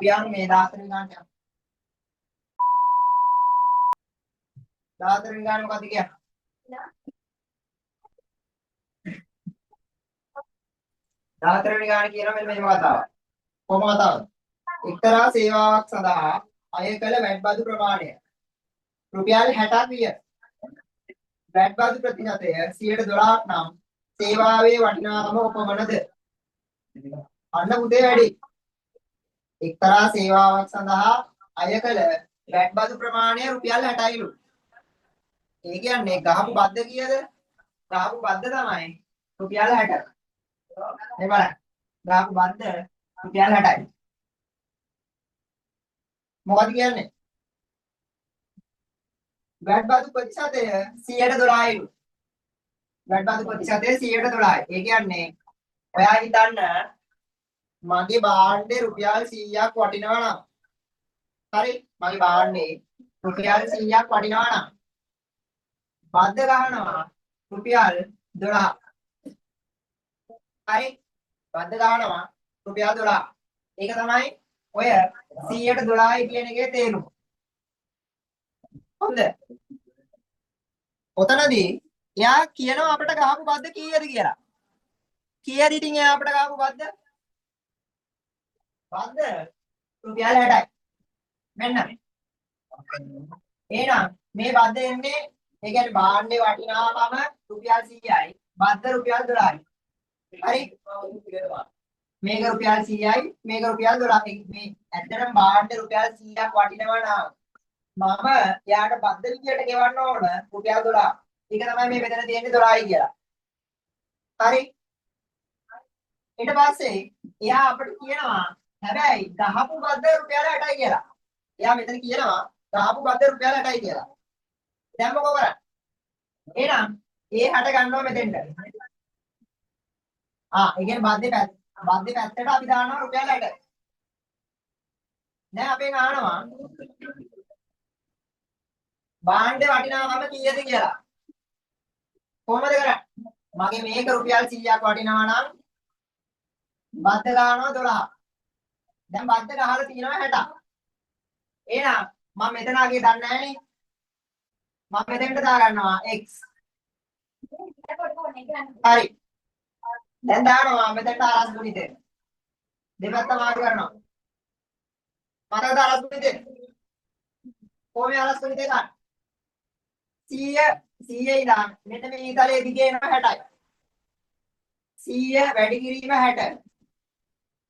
අපි යන්නේ මේ 14 ගානට. 14 ගාන මොකද කියන්නේ? 14 ගාන කියනවා මෙන්න මේ කතාව. කොහොම කතාවද? එක්තරා සේවාවක් සඳහා අය කළ වැට් බදු ප්‍රමාණය රුපියල් 60ක් විය. වැට් බදු ප්‍රතිශතය 12ක් නම් සේවාවේ වටිනාකම කොපමණද? අන්න උදේ වැඩි. එක්තරා සේවාවක් සඳහා අය කළ වැට් බදු ප්‍රමාණය රුපියල් 60යිලු. ඒ කියන්නේ ගහපු බද්ද කීයද? ගහපු බද්ද තමයි රුපියල් 60. මේ බලන්න. ගහපු බද්ද රුපියල් 60යි. මොකද කියන්නේ? වැට් බදු ප්‍රතිශතය 112යිලු. වැට් බදු ප්‍රතිශතය 112යි. ඒ කියන්නේ ඔයා හිතන්න මගේ භාණ්ඩේ රුපියල් 100ක් වටිනවා නම් හරි මගේ භාණ්ඩේ රුපියල් 100ක් වටිනවා නම් බද්ද ගන්නවා රුපියල් 12. හරි බද්ද ගන්නවා රුපියල් 12. ඒක තමයි ඔය 100ට 12යි කියන එකේ තේරුම. හොඳ. ඔතනදී එයා කියනවා අපිට ගහපු බද්ද කීයද කියලා. කීයද ඉතින් එයා අපිට ගහපු බද්ද? බද්ද රුපියල් 60යි. මෙන්න. එහෙනම් මේ බද්ද එන්නේ ඒ කියන්නේ භාණ්ඩේ වටිනාකම රුපියල් 100යි. බද්ද රුපියල් 12යි. හරි? මේක රුපියල් 100යි මේක රුපියල් 12යි. මේ ඇත්තටම භාණ්ඩේ රුපියල් 100ක් වටිනවා නම් මම යාට බද්ද විදියට ගෙවන්න ඕන රුපියල් 12. ඒක තමයි මේ මෙතන තියෙන්නේ 12යි කියලා. හරි? ඊට පස්සේ එයා අපිට කියනවා හැබැයි ගහපු බද්ද රුපියල් 60යි කියලා. එයා මෙතන කියනවා ගහපු බද්ද රුපියල් 60යි කියලා. දැන් මොකෝ කරන්නේ? එහෙනම් ඒ 60 ගන්නවා මෙතෙන්ට. ඒ කියන්නේ බද්දේ පැත්තට අපි දානවා රුපියල් 60. දැන් අපෙන් අහනවා භාණ්ඩේ වටිනාකම කීයද කියලා. කොහොමද කරන්නේ? මගේ මේක රුපියල් 100ක් වටිනවා නම් බද්ද ගන්නවා 12. දැන් බද්ද ගහලා තියෙනවා 60. එහෙනම් මම මෙතන ආගේ දන්නේ නැහැ නේ. මම මෙතෙන්ට දා ගන්නවා x. හරි. දැන් දානවා මෙතනට ආරස් ගුණිතේ. දෙපැත්ත මාරු කරනවා. මතකද ආරස් ගුණිතේ? කොහොමද ආරස් ගුණිතේ ගන්න? 100 ඉඳන් මෙන්න මේ ඊතලයේ දිගේ එන 60යි. 100 වැඩි කිරීම 60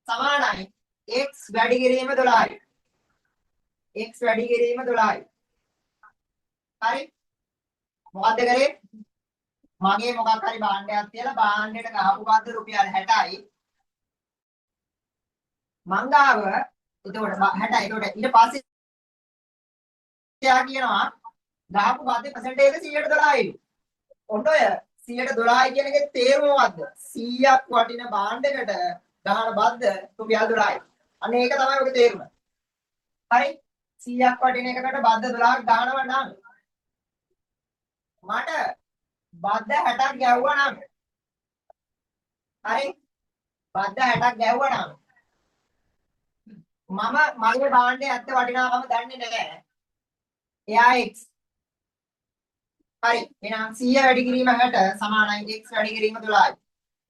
සමානයි x වැඩි කිරීම 12යි. x වැඩි කිරීම 12යි. හරි? මොකද්ද කරේ? මගේ මොකක් හරි භාණ්ඩයක් තියලා භාණ්ඩයට ගහපු බද්ද රුපියල් 60යි. මං ගාව එතකොට 60යි. එතකොට ඊට පස්සේ එයා කියනවා ගහපු බද්දේ percentage එක 112යි. ඔන්න ඔය 112යි කියන එකේ තේරුම මොකද්ද? 100ක් වටින භාණ්ඩයකට ගහන බද්ද රුපියල් 12යි. අන්න ඒක තමයි ඔගේ තේරුම. හරි? 100ක් වටින එකකට බද්ද 12ක් ගහනවා නම් මට බද්ද 60ක් ගැව්වා නම් හරි? බද්ද 60ක් ගැව්වා නම් මම මගේ භාණ්ඩයේ ඇත්ත වටිනාකම දන්නේ නැහැ. එයා x. හරි. එහෙනම් 100 වැඩි කිරීම 60 සමානයි x වැඩි කිරීම 12යි.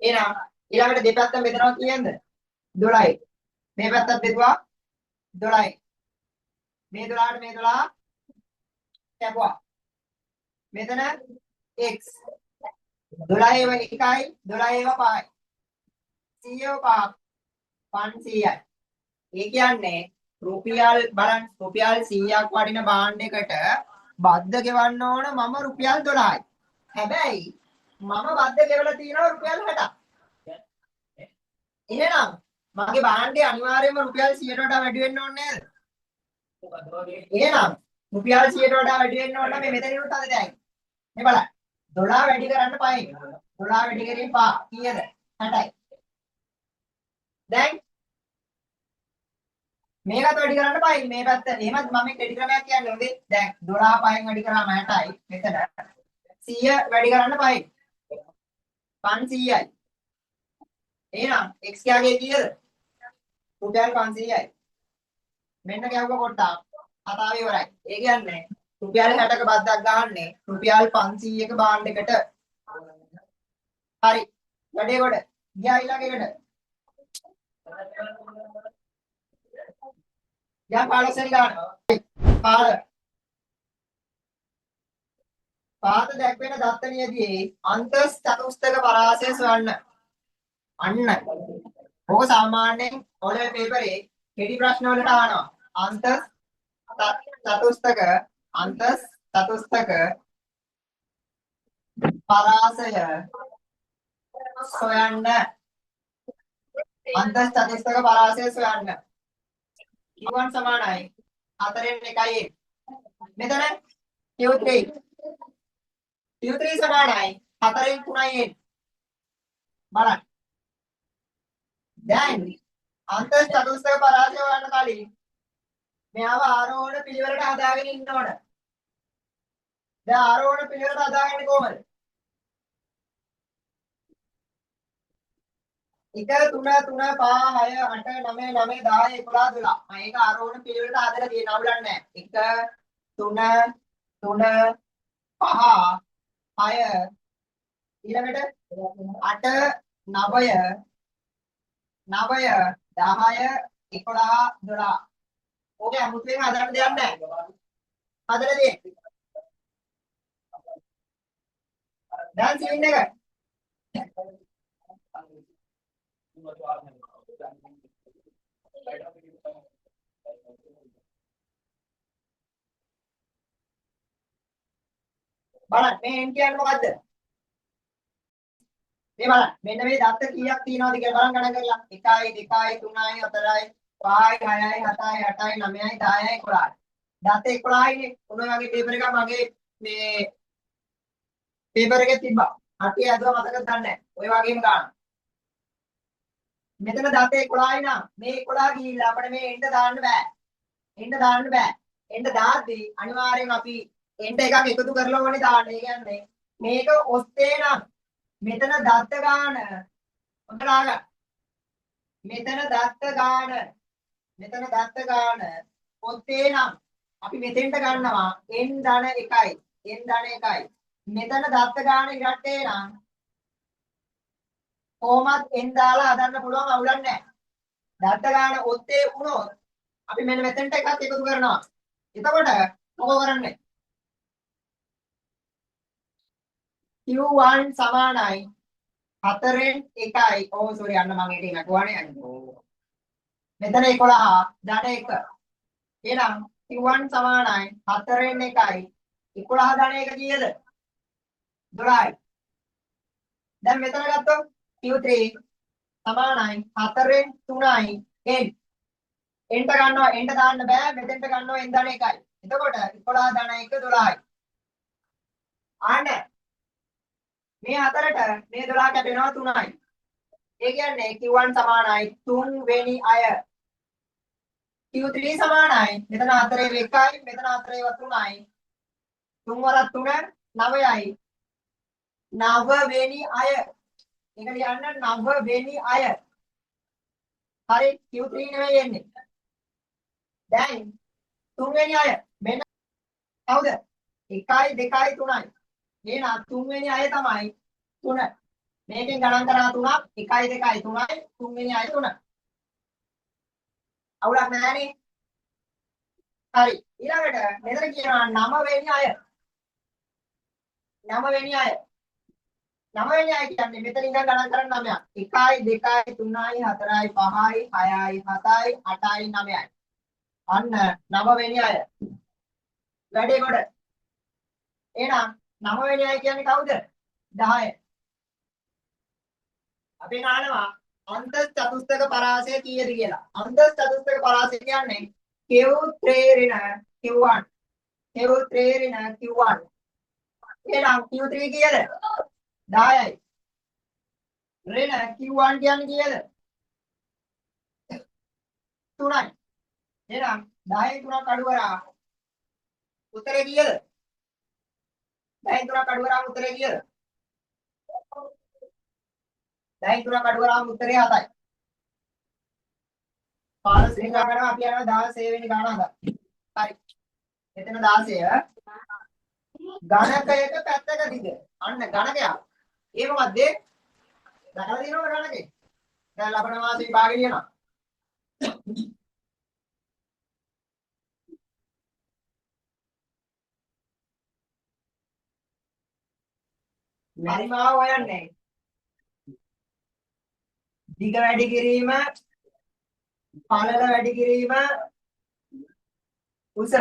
එහෙනම් ඊළඟට දෙපැත්ත බෙදනවා කියන්නද? 12යි. මේ පැත්තත් බෙදුවා 12යි. මේ 12ට මේ 12 කැපුවා. මෙතන x 12 ඒව 1යි 12 ඒව 5යි. 100 5 500යි. ඒ කියන්නේ රුපියල් බලන්න රුපියල් 100ක් වටින භාණ්ඩයකට බද්ද ගෙවන්න ඕන මම රුපියල් 12යි. හැබැයි මම බද්ද ගෙවලා තියෙනවා රුපියල් 60ක්. එහෙනම් මගේ භාණ්ඩේ අනිවාර්යයෙන්ම රුපියල් 100ට වඩා වැඩි වෙන්න ඕනේ නේද? එහෙනම් රුපියල් 100ට වඩා වැඩි වෙන්න ඕන නම් මේ මෙතනිනුත් අද දැයි. මේ බලන්න. 12 වැඩි කරන්න 5යි. 12 වැඩි කරේ 5 කීයද? 60යි. දැන් මේකත් වැඩි කරන්න 5යි මේ පැත්ත. එහෙමත් මම මේ ක්‍රෙඩිට් ක්‍රමයක් කියන්නේ හොඳේ. දැන් 12 5න් වැඩි කරාම 60යි. මෙතන 100 වැඩි කරන්න 5යි. 500යි. එහෙනම් x යාගේ කීයද? රුපියල් 500යි. මෙන්න ගැව්ව කොට්ටා. කතාව ඉවරයි. ඒ කියන්නේ රුපියල් 60ක බද්දක් ගහන්නේ රුපියල් 500ක බාණ්ඩ එකට. හරි. වැඩේ කොට. ගියා ඊළඟ එකට. ගියා 15 ගන්න. 15. පාත දැක්වෙන දත්තනියදී අන්තස් චතුස්තක පරාසය සොයන්න. අන්න. ඕක සාමාන්‍යයෙන් ඔලේ පේපරේ කෙටි ප්‍රශ්න වලට අහනවා. අන්තස් චතුස්තක අන්තස් චතුස්තක පරාසය සොයන්න. අන්තස් චතුස්තක පරාසය සොයන්න. Q1 සමානයි 4න් 1යි. මෙතන Q3 සමානයි 4න් 3යි. බලන්න. දැන් අන්තස් චතුස්තක පරාසය හොයන්න කලින් මෙයාව ආරෝහණ පිළිවෙලට හදාගෙන ඉන්න ඕන. දැන් ආරෝහණ පිළිවෙලට හදාගන්නේ කොහමද? 1 3 3 5 6 8 9 9 10 11 12. මම ඒක ආරෝහණ පිළිවෙලට හදලා තියෙනවා බලන්න. 1 3 3 5 6 ඊළඟට 8 9 9 10 11 12. ඕකේ අමුතුවෙන් හදන්න දෙයක් නැහැ. හදලා තියෙන්නේ. දැන් සීන් එක. බලන්න මේ n කියන්නේ මොකද්ද? මේ බලන්න මෙන්න මේ දත්ත කීයක් තියෙනවද කියලා බලන්න ගණන් කරලා 1 2 3 4 5 6 7 8 9 10 11. දත්ත 11යිනේ. ඔන්න ඔය වගේ පේපර් එකක් මගේ මේ පේපර් එකේ තිබ්බා. අටේ ඇදුවා මතකද දන්නේ නැහැ. ඔය වගේම ගන්න. මෙතන දත්ත 11යි නම් මේ 11 ගිහිල්ලා අපිට මේ එන්න දාන්න බෑ. එන්න දාන්න බෑ. එන්න දාද්දී අනිවාර්යෙන් අපි එන්න එකක් එකතු කරලා ඕනේ දාන්න. ඒ කියන්නේ මේක ඔස්සේ නම් මෙතන දත්ත ගාන හොඳට අහගන්න. මෙතන දත්ත ගාන ඔස්සේ නම් අපි මෙතෙන්ට ගන්නවා n ධන 1යි. n ධන 1යි. මෙතන දත්ත ගාන ඉරට්ටේ නම් කොහොමත් n දාලා හදන්න පුළුවන් අවුලක් නැහැ. දත්ත ගාන ඔස්සේ වුණොත් අපි මෙන්න මෙතෙන්ට එකක් එකතු කරනවා. එතකොට මොකෝ කරන්නේ? Q1 සමානයි 4න් 1යි. ඕ සෝරි අන්න මම ඒකේ නටුවානේ අන්න. මෙතන 11 ධන 1. එහෙනම් Q1 සමානයි 4න් 1යි. 11 ධන 1 කීයද? 12යි. දැන් මෙතන ගත්තොත් Q3 සමානයි 4න් 3යි n. n ට ගන්නවා n ට දාන්න බෑ මෙතෙන්ට ගන්නවා n ධන 1යි. එතකොට 11 ධන 1 12යි. ආන්න මේ හතරට මේ 12 කැපෙනවා 3යි. ඒ කියන්නේ Q1 සමානයි 3 වෙනි අය. Q3 සමානයි මෙතන 4 1යි මෙතන 4 3යි. 3 වරක් 3 9යි. 9 වෙනි අය. ඒක ලියන්න 9 වෙනි අය. හරි Q3 නෙවෙයි එන්නේ. දැන් 3 වෙනි අය මෙන්න කවුද? 1යි 2යි 3යි. එහෙනම් 3 වෙනි අය තමයි 3. මේකෙන් ගණන් කරා 3ක් 1යි 2යි 3යි 3 වෙනි අය 3. අවුලක් නැහැනේ. හරි. ඊළඟට මෙතන කියනවා 9 වෙනි අය. 9 වෙනි අය. 9 වෙනි අය කියන්නේ මෙතන ඉඳන් ගණන් කරන්න 9ක්. 1යි 2යි 3යි 4යි 5යි 6යි 7යි 8යි 9යි. අන්න 9 වෙනි අය. වැඩේ කොට. එහෙනම් 9 වෙනි අය කියන්නේ කවුද? 10. අපි අහනවා අන්ත චතුස්තක පරාසය කීයද කියලා. අන්ත චතුස්තක පරාසය කියන්නේ Q3 ඍණ Q1. Q3 ඍණ Q1. එහෙනම් Q3 කීයද? 10යි. ඍණ Q1 කියන්නේ කීයද? 3යි. එහෙනම් 10න් 3ක් අඩු කරා උත්තරේ කීයද? 10න් 3ක් අඩු කරාම උත්තරේ කීයද? 10න් 3ක් අඩු කරාම උත්තරේ 7යි. 15 වෙනි ගණන අපි යනවා 16 වෙනි ගණන හදා. හරි. එතන 16 ගණකයක පැත්තක දිග. අන්න ගණකයක්. ඒ මොකද්ද? දැකලා තියෙනවද ගණකේ? දැන් ලබන මාස විභාගෙ ලියනවා. පරිමාව හොයන්නේ. දිග වැඩි කිරීම, පළල වැඩි කිරීම, උස.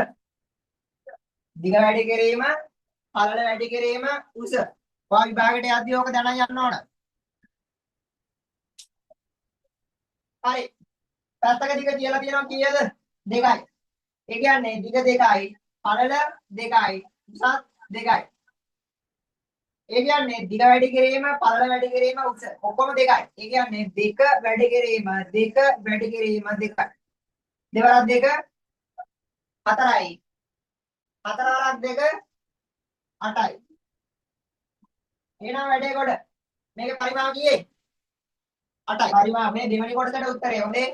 දිග වැඩි කිරීම, පළල වැඩි කිරීම, උස. ඔය විභාගයට යද්දී ඕක දැනන් යන්න ඕන. හරි. පැත්තක දිග කියලා තියෙනවා කීයද? 2යි. ඒ කියන්නේ දිග 2යි, පළල 2යි, උසත් 2යි. ඒ කියන්නේ දිග වැඩි කිරීම, පළල වැඩි කිරීම, උස ඔක්කොම 2යි. ඒ කියන්නේ 2 වැඩි කිරීම, 2 වැඩි කිරීම 2යි. දෙවරක් 2 4යි. 4 වරක් 2 8යි. එහෙනම් වැඩේ කොට. මේකේ පරිමාව කීයේ? 8යි. පරිමාව මේ දෙවෙනි කොටසට උත්තරේ හොඳේ.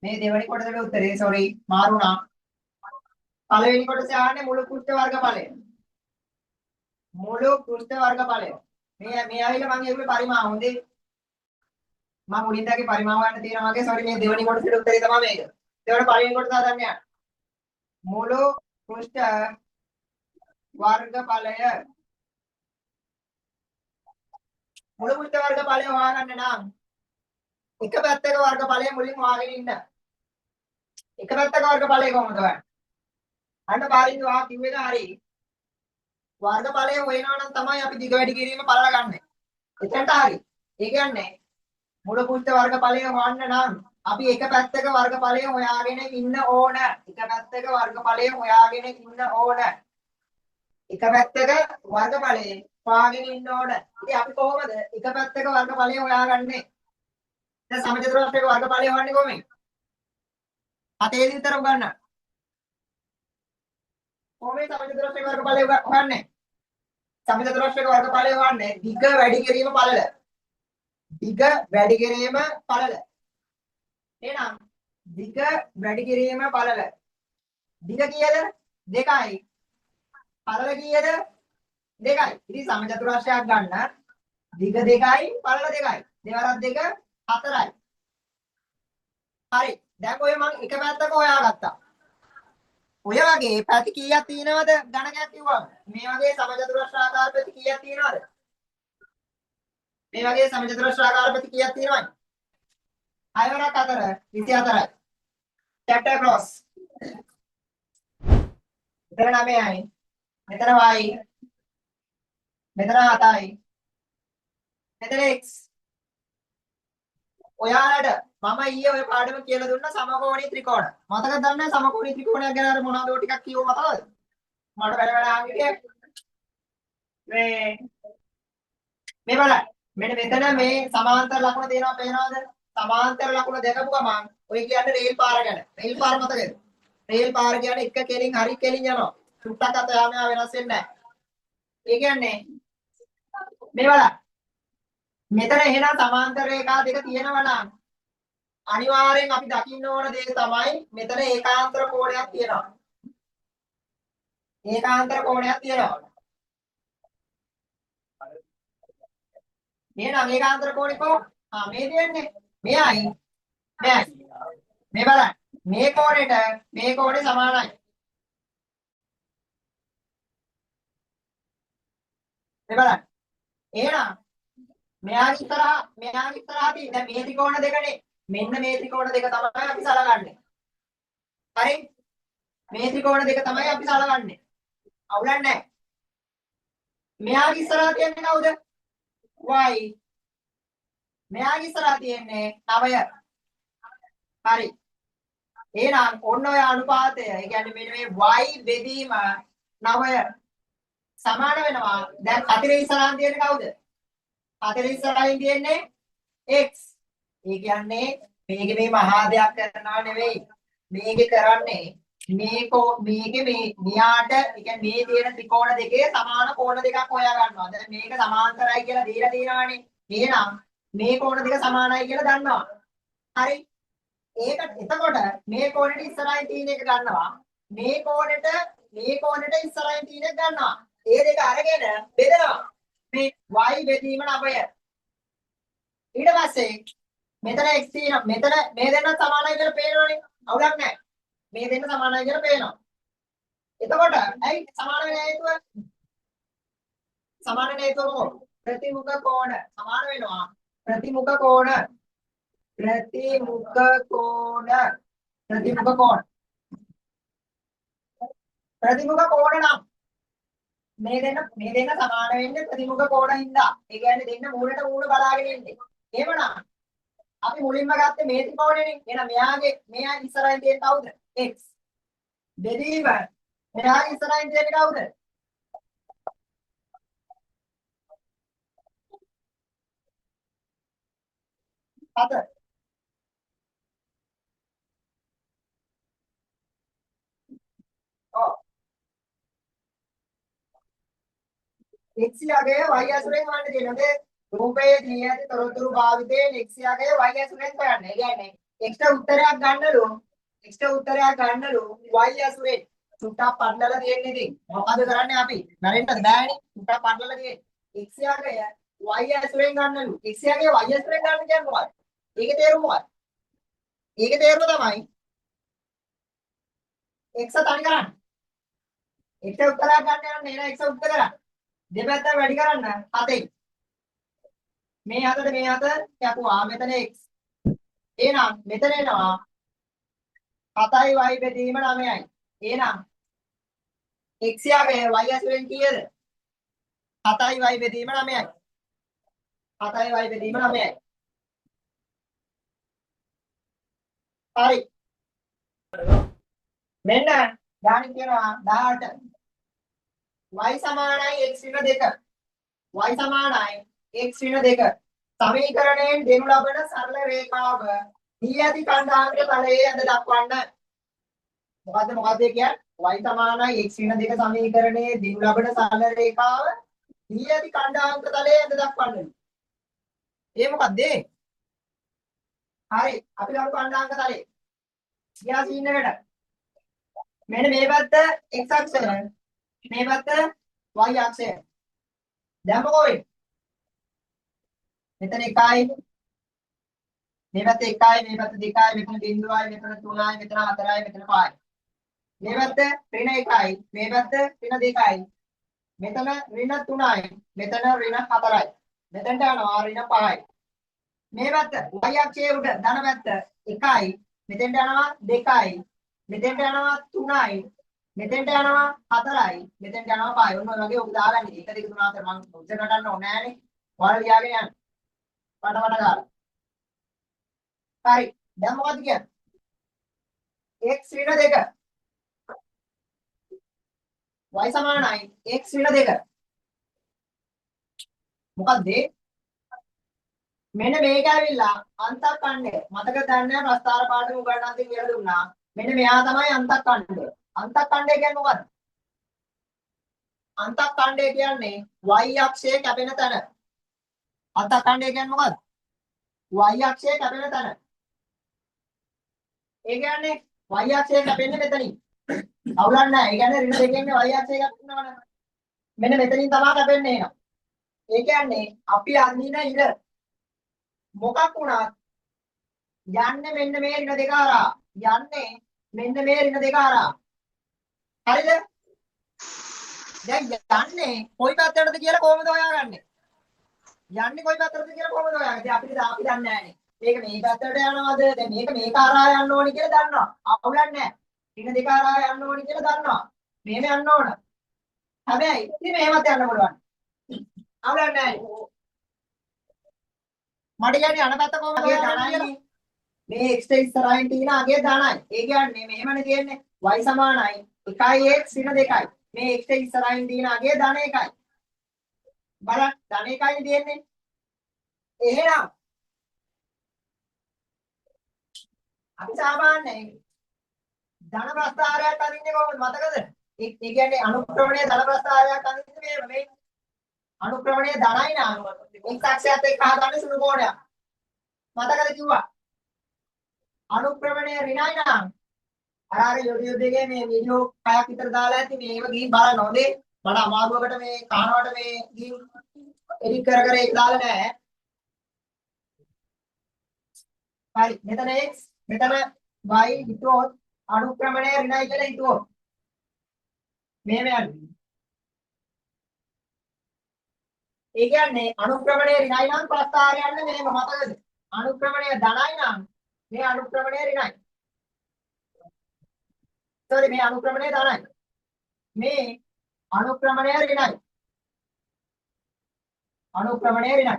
මේ දෙවෙනි කොටසට උත්තරේ sorry මාරුණා. පළවෙනි කොටසේ ආන්නේ මුළු පෘෂ්ඨ වර්ගඵලය. මුළු පෘෂ්ඨ වර්ගඵලය. මේ ඇවිල්ලා මම ඒගොල්ලෝ පරිමාව හොඳේ. මම මුලින් දාගේ පරිමාව ගන්න තියෙනවා වගේ sorry මේ දෙවෙනි කොටසට උත්තරේ තමයි මේක. ඒකට පළවෙනි කොටස හදන්න යන්න. මුළු පෘෂ්ඨ වර්ගඵලය. මුළු පෘෂ්ඨ වර්ගඵලය හොයාගන්න නම් එක පැත්තක වර්ගඵලය මුලින් හොයාගෙන ඉන්න. එක පැත්තක වර්ගඵලය කොහොමද හොයන්නේ? අන්න පාරින්ද වා කිව්වේද හරි. වර්ගඵලය හොයනවා නම් තමයි අපි දිග වැඩි කිරීම පළල ගන්න. එතනට හරි. ඒ කියන්නේ මුළු පෘෂ්ඨ වර්ගඵලය හොයන්න නම් අපි එක පැත්තක වර්ගඵලය හොයාගෙන ඉන්න ඕන. එක පැත්තක වර්ගඵලය හොයාගෙන ඉන්න ඕන. එක පැත්තක වර්ගඵලය හොයාගෙන ඉන්න ඕන. ඉතින් අපි කොහොමද එක පැත්තක වර්ගඵලය හොයාගන්නේ? දැන් සමචතුරස්‍රයක වර්ගඵලය හොයන්නේ කොහොමද? අතේදී විතර උගන්න. කොහොමද සමචතුරස්‍රයක වර්ගඵලය හොයන්නේ? සමචතුරස්‍රයක වර්ගඵලය හොයන්නේ දිග වැඩි කිරීම පළල. දිග වැඩි කිරීම පළල. එහෙනම් දිග වැඩි කිරීම පළල. දිග කීයද? 2යි. පළල කීයද? 2යි. ඉතින් සමචතුරස්‍රයක් ගන්න දිග 2යි පළල 2යි. දෙවරක් 2 4යි. හරි. දැන් ඔය මම එක පැත්තක හොයාගත්තා. ඔය වගේ පැති කීයක් තියෙනවද ගණකයක් කිව්වම? මේ වගේ සමචතුරස්‍රාකාර පැති කීයක් තියෙනවද? මේ වගේ සමචතුරස්‍රාකාර පැති කීයක් තියෙනවද? 6 වරක් 4 24යි. chapter close. මෙතන 9යි. මෙතන y. මෙතන 7යි. මෙතන x. ඔයාලට මම ඊයේ ඔය පාඩම කියලා දුන්න සමකෝණී ත්‍රිකෝණ. මතකද දන්නේ සමකෝණී ත්‍රිකෝණයක් ගැන අර මොනවද ඔය ටිකක් කිව්ව මතකද? මට බැල ආන්නේ මේ බලන්න. මෙන්න මෙතන මේ සමාන්තර ලකුණ තියෙනවා පේනවද? සමාන්තර ලකුණ දැකපු ගමන් ඔය කියන්නේ රේල් පාර ගැන. රේල් පාර මතකද? රේල් පාර කියන්නේ එක කෙලින් හරි කෙලින් යනවා. සුට්ටක් අත යාම වෙනස් වෙන්නේ නැහැ. ඒ කියන්නේ මේ බලන්න. මෙතන එහෙනම් සමාන්තර රේඛා දෙක තියෙනවා නම් අනිවාර්යෙන් අපි දකින්න ඕන දේ තමයි මෙතන ඒකාන්තර කෝණයක් තියෙනවා. ඒකාන්තර කෝණයක් තියෙනවා. එහෙනම් ඒකාන්තර කෝණේ කො? මේ දෙන්නේ. මෙයයි. මෙයයි. මේ බලන්න. මේ කෝණයට මේ කෝණේ සමානයි. මේ බලන්න. එහෙනම් මෙයාගේ ඉස්සරහා තියෙන දැන් මේ ත්‍රිකෝණ දෙකනේ. මෙන්න මේ ත්‍රිකෝණ දෙක තමයි අපි සලකන්නේ. හරි? මේ ත්‍රිකෝණ දෙක තමයි අපි සලකන්නේ. අවුලක් නැහැ. මෙයාගේ ඉස්සරහා තියෙන්නේ කවුද? y. මෙයාගේ ඉස්සරහා තියෙන්නේ 9. හරි. එහෙනම් ඔන්න ඔය අනුපාතය. ඒ කියන්නේ මෙන්න මේ y බෙදීම 9 සමාන වෙනවා. දැන් 4 ඉස්සරහින් තියෙන්නේ කවුද? 4 ඉස්සරහින් තියෙන්නේ x. ඒ කියන්නේ මේක මේ මහා දෙයක් කරනවා නෙවෙයි. මේක කරන්නේ මේකේ මේ මෙයාට ඒ කියන්නේ මේ තියෙන ත්‍රිකෝණ දෙකේ සමාන කෝණ දෙකක් හොයා ගන්නවා. දැන් මේක සමාන්තරයි කියලා දීලා තියෙනවානේ. එහෙනම් මේ කෝණ දෙක සමානයි කියලා දන්නවා. හරි. ඒක එතකොට මේ කෝණයට ඉස්සරහින් තියෙන එක ගන්නවා. මේ කෝණයට ඉස්සරහින් තියෙන එක ගන්නවා. ඒ දෙක අරගෙන බෙදනවා. මේ y බෙදීම 9. ඊට පස්සේ මෙතන x තියෙනවා. මෙතන මේ දෙන්න සමානයි කියලා පේනවනේ. අවුලක් නැහැ. මේ දෙන්න සමානයි කියලා පේනවා. එතකොට ඇයි සමාන වෙන හේතුව? සමාන වෙන හේතුව මොකක්ද? ප්‍රතිමුඛ කෝණ සමාන වෙනවා. ප්‍රතිමුඛ කෝණ නම් මේ දෙන්න සමාන වෙන්නේ ප්‍රතිමුඛ කෝණ හින්දා. ඒ කියන්නේ දෙන්න මූලට මූල බලාගෙන ඉන්නේ. එහෙමනම් අපි මුලින්ම ගත්තේ මේ ත්‍රිකෝණයනේ. එහෙනම් මෙයා ඉස්සරහින් තියෙන කවුද? x. බෙදීම මෙයා ඉස්සරහින් තියෙන කවුද? 7. ඔව්. x යගය y අසුරෙන් වන්න තියෙනවා. රූපයේ දී ඇති තොරතුරු භාවිතයෙන් x යගය y අසුරෙන් හොයන්න. ඒ කියන්නේ x ට උත්තරයක් ගන්නලු y අසුරෙන් සුට්ටක් පන්නලා තියෙන්නේ ඉතින්. මොකද කරන්නේ අපි? මැරෙන්නද බෑනේ. සුට්ටක් පන්නලා තියෙන්නේ. x යගය y අසුරෙන් ගන්නලු. x යගය y අසුරෙන් ගන්න කියන්නේ මොකක්ද? ඒකේ තේරුම මොකක්ද? ඒකේ තේරුම තමයි x තනි කරන්න. x උත්තරයක් ගන්න යන නේද x උත්තර කරන්න. දෙපැත්ත වැඩි කරන්න 7යි. මේ 7 කැපුවා මෙතන x. එහෙනම් මෙතන එනවා 7යි y බෙදීම 9යි. එහෙනම් x යගේ y අසුරෙන් කීයද? 7යි y බෙදීම 9යි. 7යි y බෙදීම 9යි. හරි. මෙන්න ගාණි කියනවා 18. y සමානයි x ඍණ 2. y සමානයි x ඍණ 2. සමීකරණයෙන් දෙනු ලබන සරල රේඛාව දී ඇති කණ්ඩායමක තලයේ ඇද දක්වන්න. මොකද්ද කියන්නේ? y සමානයි x ඍණ 2 සමීකරණයේ දෙනු ලබන සරල රේඛාව දී ඇති කණ්ඩායමක තලයේ ඇද දක්වන්න. ඒ මොකද්ද? හරි අපි ගමු කණ්ඩායමක තලයේ. ගියා සීන් එකට. මෙන්න මේ පැත්ත x අක්ෂය, මේ පැත්ත y අක්ෂය. දැන් මොකෝ වෙන්නේ? මෙතන 1යි, මේ පැත්ත 1යි, මේ පැත්ත 2යි, මෙතන 0යි, මෙතන 3යි, මෙතන 4යි, මෙතන 5යි. මේ පැත්ත ඍණ 1යි, මේ පැත්ත ඍණ 2යි. මෙතන ඍණ 3යි, මෙතන ඍණ 4යි. මෙතනට යනවා ඍණ 5යි. මේ පැත්ත y අක්ෂයේ උඩ ධන පැත්ත 1යි, මෙතෙන්ට යනවා 2යි, මෙතෙන්ට යනවා 3යි, මෙතෙන්ට යනවා 4යි, මෙතෙන්ට යනවා 5යි. ඔන්න ඔය වගේ ඔබ දාගන්න. 1 2 3 4 මම උත්තර ගන්න ඕනේ නෑනේ. ඔයාලා ලියාගෙන යන්න. පට ගාලා. හරි. දැන් මොකද කියන්නේ? x ඍණ 2 y සමානයි x ඍණ 2. මොකද්ද? මෙන්න මේක ඇවිල්ලා අන්තක්ඛණ්ඩය. මතක ගන්න ප්‍රස්තාර පාඩම උගන්වන්න කියලා දුන්නා. මෙන්න මෙයා තමයි අන්තක්ඛණ්ඩය. අන්තක්ඛණ්ඩය කියන්නේ මොකද්ද? අන්තක්ඛණ්ඩය කියන්නේ y අක්ෂයේ කැපෙන තැන. අන්තක්ඛණ්ඩය කියන්නේ මොකද්ද? y අක්ෂයේ කැපෙන තැන. ඒ කියන්නේ y අක්ෂයේ කැපෙන්නේ මෙතනින්. අවුලක් නැහැ. ඒ කියන්නේ ඍණ දෙකෙන් y අක්ෂයේ කැපෙනවනේ. මෙන්න මෙතනින් තමයි කැපෙන්නේ එනවා. ඒ කියන්නේ අපි අඳින ඉර මොකක් වුණත් යන්නේ මෙන්න මේ ඍණ දෙක හරහා. යන්නේ මෙන්න මේ ඍණ දෙක හරහා. හරිද? දැන් යන්නේ කොයි පැත්තටද කියලා කොහොමද හොයාගන්නේ? යන්නේ කොයි පැත්තටද කියලා කොහොමද හොයාගන්නේ? අපි දන්නේ නැහැනේ. මේක මේ පැත්තට යනවද? දැන් මේක මේක හරහා යන්න ඕනි කියලා දන්නවා. අවුලක් නැහැ. ඍණ දෙක හරහා යන්න ඕනි කියලා දන්නවා. මෙහෙම යන්න ඕන. හැබැයි ඉතින් මෙහෙමත් යන්න පුළුවන්. අවුලක් නැහැ. මට කියන්නේ යන පැත්ත කොහොමද හොයාගන්නේ? මේ x ඉස්සරහින් තියෙන අගේ ධනයි. ඒ කියන්නේ මෙහෙමනේ තියෙන්නේ. y සමානයි 1x ඍණ 2යි. මේ x ඉස්සරහින් තියෙන අගේ ධන 1යි. බලන්න ධන 1යි තියෙන්නේ. එහෙනම් අපි සාමාන්‍යයෙන් ධන ප්‍රස්ථාරයක් අඳින්නේ කොහොමද මතකද? ඒ කියන්නේ අනුක්‍රමණයේ ධන ප්‍රස්ථාරයක් අඳින්නේ මේ අනුක්‍රමණයේ ධනයි නාම x අක්ෂයත් එක්ක හදන්නේ සුළු කෝණයක්. මතකද කිව්වා? අනුක්‍රමණය ඍණයි නම් අර YouTube එකේ මේ වීඩියෝ 6ක් විතර දාලා ඇති මේව ගිහින් බලන්න හොඳේ. මට අමාරුවකට මේ කනවට මේ ගිහින් එඩිට් කර ඒක දාලා නැහැ. හරි මෙතන x මෙතන y හිතුවොත් අනුක්‍රමණය ඍණයි කියලා හිතුවොත් මෙහෙම යන්නේ. ඒ කියන්නේ අනුක්‍රමණය ඍණයි නම් ප්‍රස්ථාරය යන්නේ මෙහෙම මතකද? අනුක්‍රමණය ධනයි නම් මේ අනුක්‍රමණය ඍණයි. sorry මේ අනුක්‍රමණය ධනයි. මේ අනුක්‍රමණය ඍණයි. අනුක්‍රමණය ඍණයි.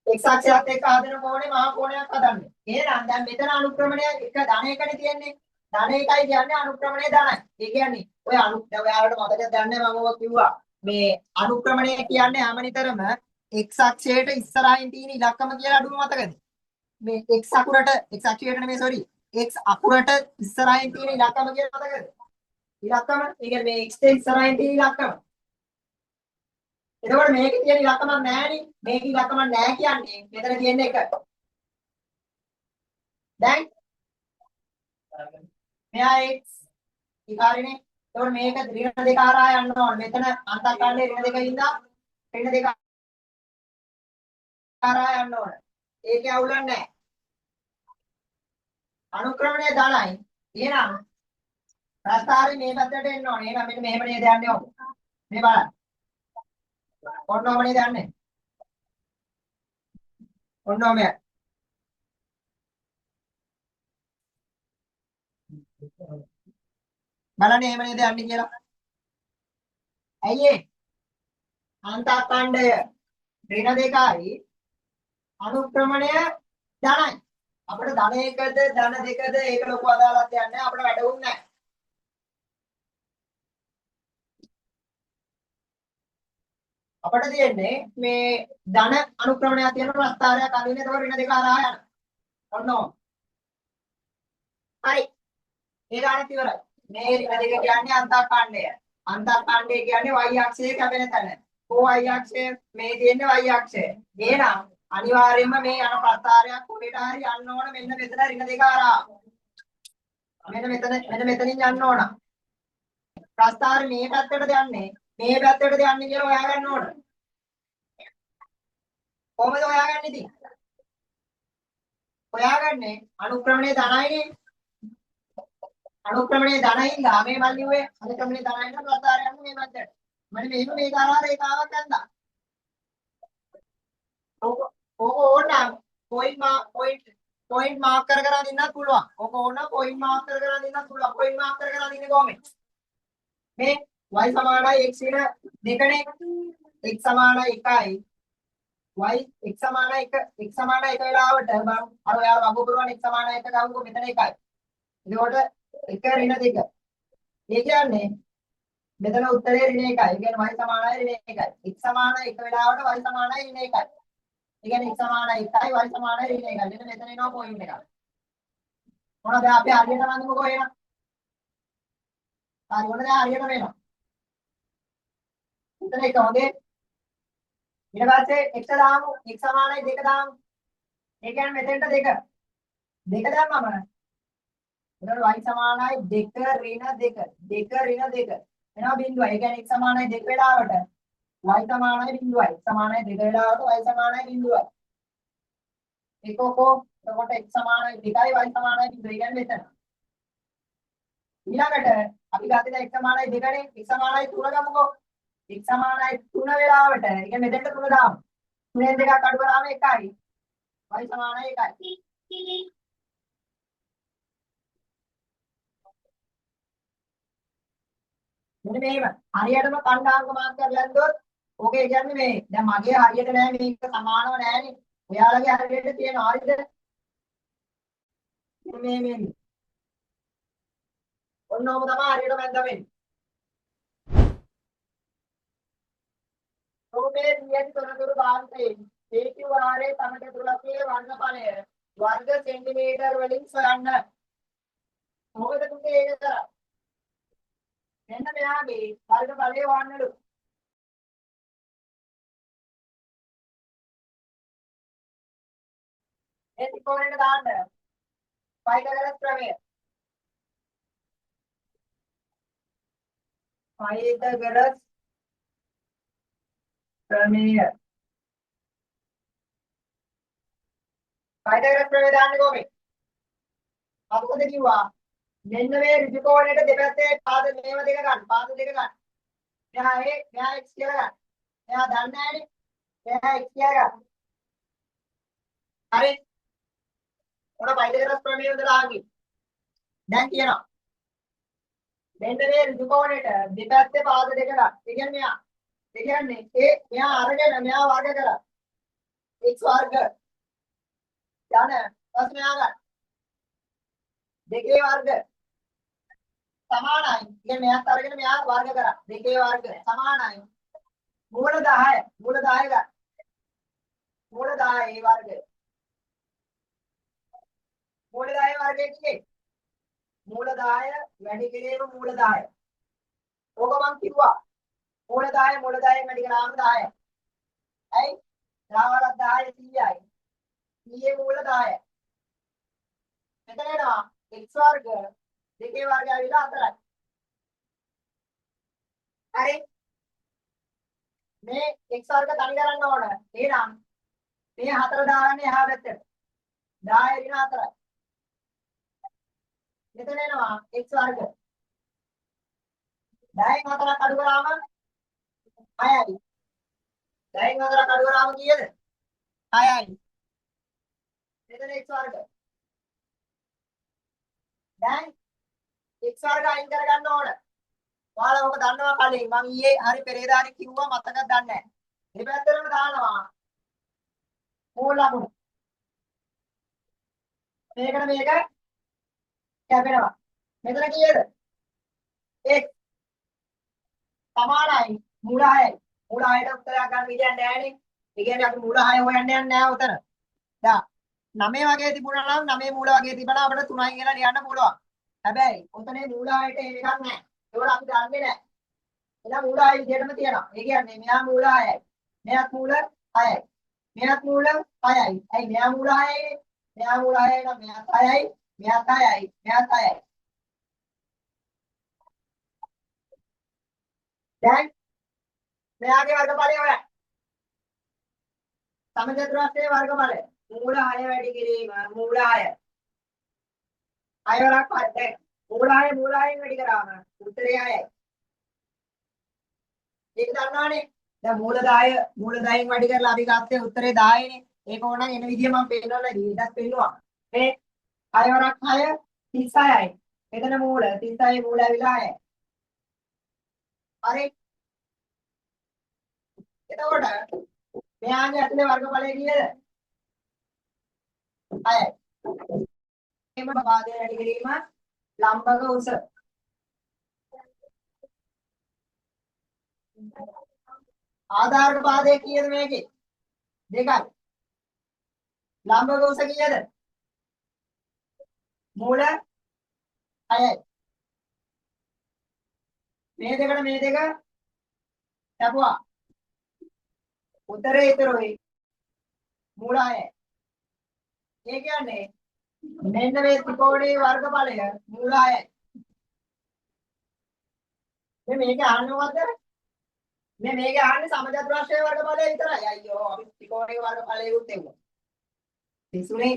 x අක්ෂයත් එක්ක හදන කෝණේ මහා කෝණයක් හදන්නේ. එහෙනම් දැන් මෙතන අනුක්‍රමණය එක ධනයකනේ තියෙන්නේ. ධන එකයි කියන්නේ අනුක්‍රමණය ධනයි. ඒ කියන්නේ ඔය ඔයාලට මතකද දන්නේ මම ඔය කිව්වා. මේ අනුක්‍රමණය කියන්නේ හැමනිතරම x අක්ෂයට ඉස්සරහින් තියෙන ඉලක්කම කියලා අඩුව මතකද? මේ x අකුරට x අක්ෂයට නෙමෙයි sorry. x අකුරට ඉස්සරහින් තියෙන ඉලක්කම කියලා මතකද? ඉලක්කම ඒ කියන්නේ මේ x ට ඉස්සරහින් තියෙන ඉලක්කම. එතකොට මේකේ තියෙන ඉලක්කමක් නැහැනේ. මේකේ ඉලක්කමක් නැහැ කියන්නේ මෙතන තියෙන එක. දැන් මෙයා x ඊකාරිනේ. එතකොට මේක ඍණ දෙක හරහා යන්න ඕන. මෙතන අන්තර්කණ්ඩේ ඍණ දෙක ඉඳලා ඍණ දෙක හරහා යන්න ඕන. ඒකේ අවුලක් නැහැ. අනුක්‍රමණය ධනයි. එහෙනම් ප්‍රස්ථාරේ මේ පැත්තට එන්න ඕනේ. එහෙනම් මෙන්න මෙහෙම නේද යන්නේ ඔක. මේ බලන්න. ඔන්නෝම නේද යන්නේ. ඔන්නෝම යන්නේ. බලන්න එහෙම නේද යන්නේ කියලා. ඇයි ඒ? අන්තර්කණ්ඩය ඍණ දෙකයි අනුක්‍රමණය ධනයි. අපිට ධන එකද ධන දෙකද ඒක ලොකු අදාළක් යන්නේ අපිට වැඩුන්නේ නැහැ. අපිට තියෙන්නේ මේ ධන අනුක්‍රමණයක් තියෙන ප්‍රස්ථාරයක් අඳින්න ඒක ඍණ දෙක හරහා යන. ඔන්නෝ. හරි. ඒ ගානත් ඉවරයි. මේ ඍණ දෙක කියන්නේ අන්තර්කණ්ඩය. අන්තර්කණ්ඩය කියන්නේ y අක්ෂයේ කැපෙන තැන. y අක්ෂය මේ තියෙන්නේ y අක්ෂය. එහෙනම් අනිවාර්යයෙන්ම මේ යන ප්‍රස්ථාරයක් කොහෙට හරි යන්න ඕන මෙන්න මෙතන ඍණ දෙක හරහා. මෙන්න මෙතනින් යන්න ඕන. ප්‍රස්ථාරය මේ පැත්තටද යන්නේ මේ පැත්තටද යන්නේ කියලා හොයාගන්න ඕන. කොහොමද හොයාගන්නේ ඉතින්? හොයාගන්නේ අනුක්‍රමණය ධනයිනේ. අනුක්‍රමණය ධනින්දා මේ මල් ලිව්වේ අනුක්‍රමණය ධනයින්ද ප්‍රස්ථාරය යන්නේ මේ පැත්තට. මම මෙහෙම මේක හරහා රේඛාවක් ගන්නවා. ඕක ඕන පොයින්ට් මාක් කර කර අඳින්නත් පුළුවන්. ඕක ඕන පොයින්ට් මාක් කර කර අඳින්නත් පුළුවන්. පොයින්ට් මාක් කර කර අඳින්නේ කොහොමද? මේ y සමානයි x වෙන දෙකනේ. x සමානයි 1යි y x සමානයි 1 x සමානයි 1 වෙලාවට මම අර ඔයාලා වගු පුරවන x සමානයි 1 ගමුකෝ මෙතන 1යි. එතකොට 1 ඍණ 2. ඒ කියන්නේ මෙතන උත්තරේ ඍණ 1යි. ඒ කියන්නේ y සමානයි ඍණ 1යි. x සමානයි 1 වෙලාවට y සමානයි ඍණ 1යි. ඒ කියන්නේ x සමානයි 1යි y සමානයි ඍණ 1යි. මෙතන එනවා පොයින්ට් එකක්. මොනවද අපි හරියට වඳිමුකෝ එහෙනම්. හරි මොනද හරියට වෙනවා. උත්තර එක හොඳේ. ඊට පස්සේ x දාමු x සමානයි 2 දාමු. ඒ කියන්නේ මෙතෙන්ට 2. 2 දැම්මම එතකොට y සමානයි 2 ඍණ 2. 2 ඍණ 2. එනවා බිඳුවයි. ඒ කියන්නේ x සමානයි 2 වෙලාවට y සමානයි බිඳුවයි. x සමානයි 2 වෙලාවට y සමානයි බිඳුවයි. ඒකකෝ එතකොට x සමානයි 2යි y සමානයි බිඳුවයි. කියන්නේ මෙතන. ඊළඟට අපි ගත්තේ x සමානයි 2නේ. x සමානයි 3 ගමුකෝ. x සමානයි 3 වෙලාවට ඒ කියන්නේ මෙතෙන්ට 3 දාමු. 3ෙන් 2ක් අඩු කරාම 1යි. y සමානයි 1යි. මෙන්න මේව හරියටම කණ්ඩාංග මාක් කරලා ඇද්දොත් ඕකේ කියන්නේ මේ දැන් මගේ හරියට නෑ මේක සමානව නෑනේ. ඔයාලගේ හරියට තියෙනවා හරිද? මේ ඔන්නෝම තමයි හරියට මැද්ද වෙන්නේ. ඔබේ නියත තොරතුරු භාවිතයෙන් PQRේ තමට තුලකේ වර්ගඵලය වර්ග සෙන්ටිමීටර් වලින් සොයන්න. මොකද පුතේ ඒක කරා? මෙන්න මෙයාගේ වර්ගඵලය වන්නලු. ඒ ත්‍රිකෝණයට දාන්න. පයිතගරස් ප්‍රමේය. පයිතගරස් ප්‍රමේය. පයිතගරස් ප්‍රමේය දාන්නේ කොහොමද? අපොද කිව්වා මෙන්න මේ ඍජු කෝණයට දෙපැත්තේ පාද මේව දෙක ගන්න. පාද දෙක ගන්න. මෙහා A මෙහා X කියලා ගන්න. මෙහා දන්නේ නැහැනේ. මෙහා X කියලා ගන්න. හරි. ඔන්න පයිතගරස් ප්‍රමේය උදලා ආගි. දැන් කියනවා මෙන්න මේ ඍජු කෝණයට දෙපැත්තේ පාද දෙක ගන්න. ඒ කියන්නේ මෙහා. ඒ කියන්නේ A මෙහා අරගෙන මෙහා වර්ග කරා. X වර්ග යන ඊපස් මෙහා ගන්න. දෙකේ වර්ග සමානයි. ඉතින් මෙයාත් අරගෙන මෙයා වර්ග කරා. දෙකේ වර්ග සමානයි. මූල 10. මූල 10 ගන්න. මූල 10 ඒ වර්ග. මූල 10 වර්ගය කියේ. මූල 10 වැඩි කිරීම මූල 10. ඕක මං කිව්වා. මූල 10 වැඩි කරාම 10. ඇයි? 10 වරක් 10 100යි. 100 මූල 10. මෙතන එනවා x වර්ග දෙකේ වර්ගය ඇවිල්ලා 4යි. හරි. මේ x වර්ග තනි කරන්න ඕන. එහෙනම් මේ 4 දාන්නේ එහා පැත්තට. 10 ඍණ 4යි. මෙතන එනවා x වර්ග. 10න් 4ක් අඩු කරාම 6යි. 10න් 4ක් අඩු කරාම කීයද? 6යි. මෙතන x වර්ග. දැන් x වර්ග අයින් කරගන්න ඕන. ඔයාලා ඔක දන්නවා කලින් මම ඊයේ හරි පෙරේදා හරි කිව්වා මතකද දන්නේ නැහැ. මේ පැත්තටම දානවා මූල ලකුණු. මේකට මේක කැපෙනවා. මෙතන කීයද? x සමානයි මූල 6යි. මූල 6ට උත්තරයක් ගන්න විදියක් නැහැනේ. ඒ කියන්නේ අපි මූල 6 හොයන්න යන්නේ නැහැ උතන. දා 9 වගේ තිබුණා නම් 9 මූල වගේ තිබුණා අපිට 3යි කියලා ලියන්න පුළුවන්. හැබැයි උතනේ මූල 6ට එකක් නැහැ. ඒවල අපි දන්නේ නැහැ. එහෙනම් මූල 6 විදියටම තියෙනවා. ඒ කියන්නේ මෙයා මූල 6යි. මෙයාත් මූල 6යි. මෙයාත් මූල 6යි. ඇයි මෙයා මූල 6යිනේ? මෙයා මූල 6යි නම් මෙයාත් 6යි. මෙයාත් 6යි. මෙයාත් 6යි. දැන් මෙයාගේ වර්ගඵලය හොයන්න. සමචතුරස්‍රයේ වර්ගඵලය. මූල 6 වැඩි කිරීම මූල 6. 6 වරක් 5. මූල 6න් වැඩි කරාම උත්තරය 6යි. ඒක දන්නවනේ. දැන් මූල 10න් වැඩි කරලා අපි ගත්තේ උත්තරේ 10යිනේ. ඒක ඕනනම් එන විදිය මම පෙන්නලා ඊටත් පෙන්නුවා. මේ 6 වරක් 6 36යි. මෙතන මූල 36 මූල ඇවිල්ලා 6යි. හරි. එතකොට මෙයාගේ ඇතුලේ වර්ගඵලය කීයද? 6යි. එම පාදය වැඩි කිරීම ලම්බක උස. ආධාරක පාදය කීයද මේකේ? 2යි. ලම්බක උස කීයද? මූල 6යි. මේ දෙකට මේ දෙක ලැබුවා. උත්තරේ ඉතුරුයි මූල 6යි. ඒ කියන්නේ මෙන්න මේ ත්‍රිකෝණයේ වර්ගඵලය මූල 6යි. මේක අහන්නේ මොකද්ද? මේක අහන්නේ සමචතුරස්‍රයේ වර්ගඵලය විතරයි. අයියෝ අපි ත්‍රිකෝණයේ වර්ගඵලය උත් එවුවා. තිසුනේ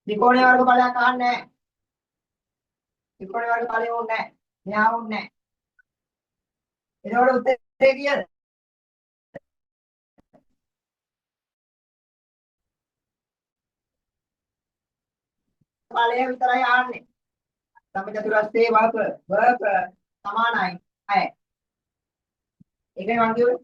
ත්‍රිකෝණයේ වර්ගඵලයක් අහන්නේ නැහැ. ත්‍රිකෝණයේ වර්ගඵලය ඕනේ නැහැ. මෙහා ඕනේ නැහැ. එතකොට උත්තරේ කීයද? ඵලය විතරයි අහන්නේ. සමචතුරස්‍රයේ වර්ග සමානයි 6. ඒකයි මම කිව්වේ